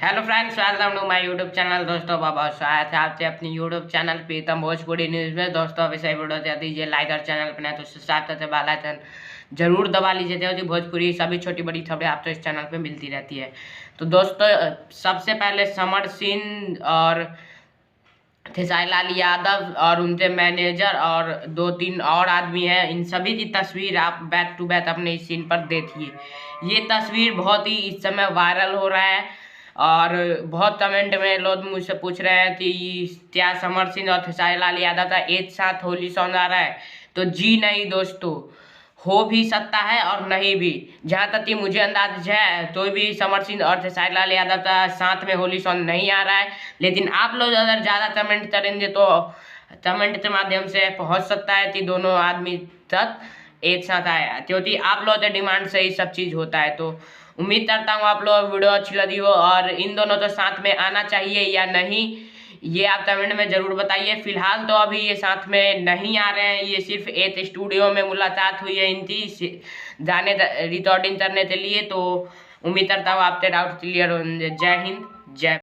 Hello friends, welcome to my YouTube channel. दोस्तों बहुत स्वागत है आपसे अपनी YouTube channel Pritam Bhojpuri news में। दोस्तों अभी सही वीडियो दे दीजिए लाइक और चैनल पर नए तो सब्सक्राइब करते बेल आइकन जरूर दबा लीजिए। देखो भोजपुरी सभी छोटी बड़ी खबरें आपको इस चैनल पे मिलती रहती है। तो दोस्तों सबसे पहले समर सिंह और खेसारी लाल यादव और उनके मैनेजर और 2-3 और आदमी हैं, इन सभी की तस्वीर आप बैक टू बैक अपने इस सीन पर देखिए। ये तस्वीर बहुत ही इस समय वायरल हो रहा है और बहुत कमेंट में लोग मुझसे पूछ रहे हैं कि क्या समर सिंह और खेसारी लाल यादव का एक साथ होली सॉन्ग आ रहा है। तो जी नहीं दोस्तों, हो भी सकता है और नहीं भी। जहाँ तक कि मुझे अंदाज है तो भी समर सिंह और खेसारी लाल यादव का साथ में होली सॉन्ग नहीं आ रहा है। लेकिन आप लोग अगर ज़्यादा कमेंट करेंगे तो कमेंट के माध्यम से पहुँच सकता है कि दोनों आदमी तक एक साथ आया, क्योंकि आप लोगों के डिमांड से ही सब चीज़ होता है। तो उम्मीद करता हूँ आप लोग वीडियो अच्छी लगी हो और इन दोनों तो साथ में आना चाहिए या नहीं, ये आप कमेंट में ज़रूर बताइए। फिलहाल तो अभी ये साथ में नहीं आ रहे हैं, ये सिर्फ एक स्टूडियो में मुलाकात हुई है इनकी गाने रिकॉर्डिंग करने के लिए। तो उम्मीद करता हूँ आपके डाउट क्लियर होंगे। जय हिंद, जय